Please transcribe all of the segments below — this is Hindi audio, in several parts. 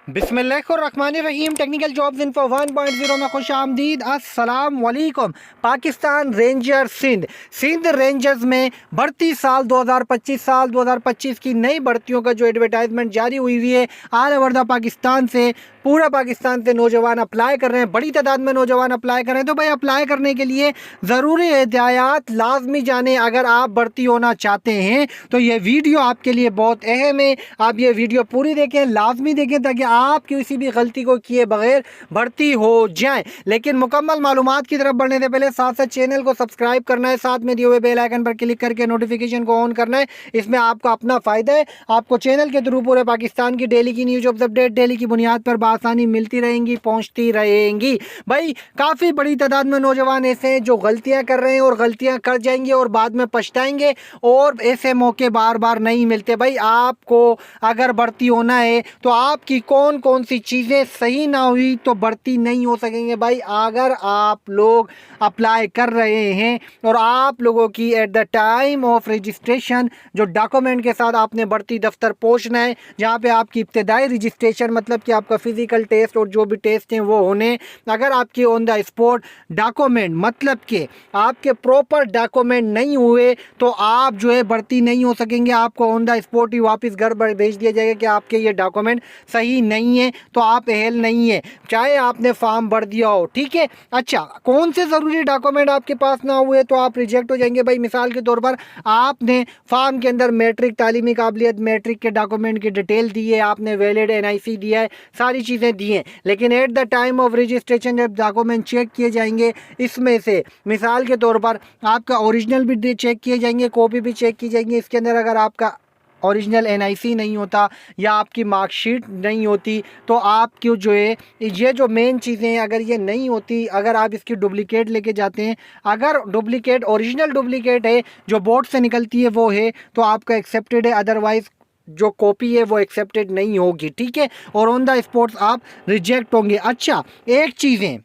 बिस्मिल्लाहिर्रहमानिर्रहीम। टेक्निकल जॉब्स इन्फो 1.0 में खुश आमदीद। अस्सलाम वालेकुम। पाकिस्तान रेंजर सिंध रेंजर्स में भर्ती साल 2025 की नई भर्तियों का जो एडवर्टाइजमेंट जारी हुई है ऑल ओवर द पाकिस्तान से, पूरा पाकिस्तान से नौजवान अप्लाई कर रहे हैं। बड़ी तादाद में नौजवान अप्लाई कर रहे हैं। तो भाई अप्लाई करने के लिए ज़रूरी हिदायत लाजमी जाने। अगर आप भर्ती होना चाहते हैं तो ये वीडियो आपके लिए बहुत अहम है। आप ये वीडियो पूरी देखें, लाजमी देखें, ताकि आप किसी भी गलती को किए बगैर भर्ती हो जाएं। लेकिन मुकम्मल मालूमात की तरफ बढ़ने से पहले साथ साथ चैनल को सब्सक्राइब करना है, साथ में दिए हुए बेल आइकन पर क्लिक करके नोटिफिकेशन को ऑन करना है। इसमें आपको अपना फ़ायदा है। आपको चैनल के थ्रू पूरे पाकिस्तान की डेली की न्यूज अपडेट डेली की बुनियाद पर आसानी मिलती रहेंगी, पहुंचती रहेंगी। भाई काफ़ी बड़ी तादाद में नौजवान ऐसे हैं जो गलतियां कर रहे हैं और गलतियां कर जाएंगे और बाद में पछताएंगे, और ऐसे मौके बार बार नहीं मिलते। भाई आपको अगर भर्ती होना है तो आपकी कौन कौन सी चीज़ें सही ना हुई तो भर्ती नहीं हो सकेंगे। भाई अगर आप लोग अप्लाई कर रहे हैं और आप लोगों की at the time of registration जो डॉक्यूमेंट के साथ आपने भर्ती दफ्तर पहुंचना है, जहां पे आपकी इब्तदाई रजिस्ट्रेशन मतलब कि आपका फिजिकल टेस्ट और जो भी टेस्ट हैं वो होने, अगर आपकी ऑन द स्पॉट डॉक्यूमेंट मतलब कि आपके प्रॉपर डॉक्यूमेंट नहीं हुए तो आप जो है भर्ती नहीं हो सकेंगे। आपको ऑन द स्पॉट ही वापस घर भेज दिया जाएगा कि आपके ये डॉक्यूमेंट सही नहीं है, तो आप अहल नहीं है, चाहे आपने फॉर्म भर दिया हो। ठीक है। अच्छा, कौन से ज़रूरी डॉक्यूमेंट आपके पास ना हुए तो आप रिजेक्ट हो जाएंगे। भाई मिसाल के तौर पर आपने फॉर्म के अंदर मैट्रिक तालीमी काबिलियत मैट्रिक के डॉक्यूमेंट की डिटेल दी है, आपने वैलिड NIC दिया है, सारी चीज़ें दी हैं, लेकिन at the time of registration जब डॉक्यूमेंट चेक किए जाएंगे, इसमें से मिसाल के तौर पर आपका ओरिजिनल भी चेक किए जाएंगे, कॉपी भी चेक की जाएंगी। इसके अंदर अगर आपका ओरिजिनल NIC नहीं होता या आपकी मार्कशीट नहीं होती तो आपकी जो है ये जो मेन चीज़ें हैं अगर ये नहीं होती, अगर आप इसकी डुप्लीकेट लेके जाते हैं, अगर डुप्लीकेट ओरिजिनल डुप्लीकेट है जो बोर्ड से निकलती है वो है तो आपका एक्सेप्टेड है, अदरवाइज़ जो कॉपी है वो एक्सेप्टेड नहीं होगी। ठीक है। और ऑन द स्पॉट आप रिजेक्ट होंगे। अच्छा, एक चीज़ें,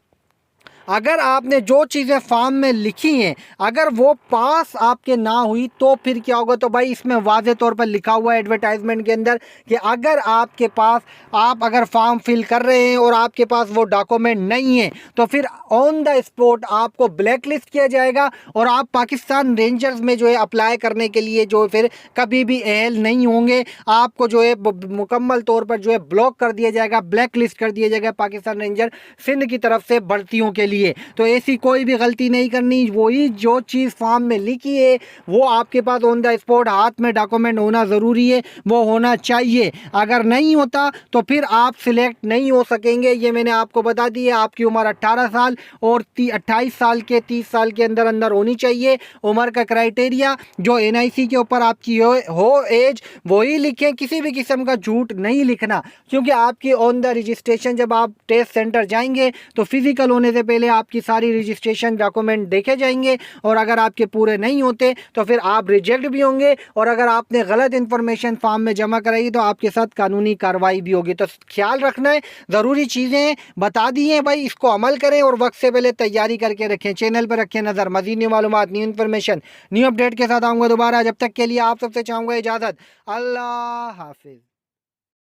अगर आपने जो चीज़ें फॉर्म में लिखी हैं अगर वो पास आपके ना हुई तो फिर क्या होगा। तो भाई इसमें वाज़े तौर पर लिखा हुआ है एडवर्टाइजमेंट के अंदर कि अगर आपके पास आप अगर फॉर्म फिल कर रहे हैं और आपके पास वो डॉक्यूमेंट नहीं है तो फिर ऑन द स्पॉट आपको ब्लैक लिस्ट किया जाएगा और आप पाकिस्तान रेंजर्स में जो है अप्लाई करने के लिए जो फिर कभी भी अहल नहीं होंगे। आपको जो है मुकम्मल तौर पर जो है ब्लॉक कर दिया जाएगा, ब्लैक लिस्ट कर दिया जाएगा पाकिस्तान रेंजर सिंध की तरफ से भर्तियों के लिए। तो ऐसी कोई भी गलती नहीं करनी। वही जो चीज़ फॉर्म में लिखी है वो आपके पास ऑन द स्पॉट हाथ में डॉक्यूमेंट होना ज़रूरी है, वो होना चाहिए। अगर नहीं होता तो फिर आप सिलेक्ट नहीं हो सकेंगे। ये मैंने आपको बता दी है। आपकी उम्र 18 साल और 28 साल के 30 साल के अंदर अंदर होनी चाहिए। उम्र का क्राइटेरिया जो NIC के ऊपर आपकी हो एज वही लिखें, किसी भी किस्म का झूठ नहीं लिखना, क्योंकि आपकी ऑन द रजिस्ट्रेशन जब आप टेस्ट सेंटर जाएंगे तो फिजिकल होने से पहले आपकी सारी रजिस्ट्रेशन डॉक्यूमेंट देखे जाएंगे और अगर आपके पूरे नहीं होते तो फिर आप रिजेक्ट भी होंगे, और अगर आपने गलत इन्फॉर्मेशन फॉर्म में जमा कराई तो आपके साथ कानूनी कार्रवाई भी होगी। तो ख्याल रखना है, ज़रूरी चीज़ें बता दी हैं भाई, इसको अमल करें और वक्त से पहले तैयारी करके रखें। चैनल पर रखें नज़र, मज़ीद न्यू मालूमात, न्यू इन्फॉर्मेशन, न्यू अपडेट के साथ आऊँगा दोबारा। जब तक के लिए आप सबसे चाहूँगा इजाज़त। अल्लाह हाफिज़।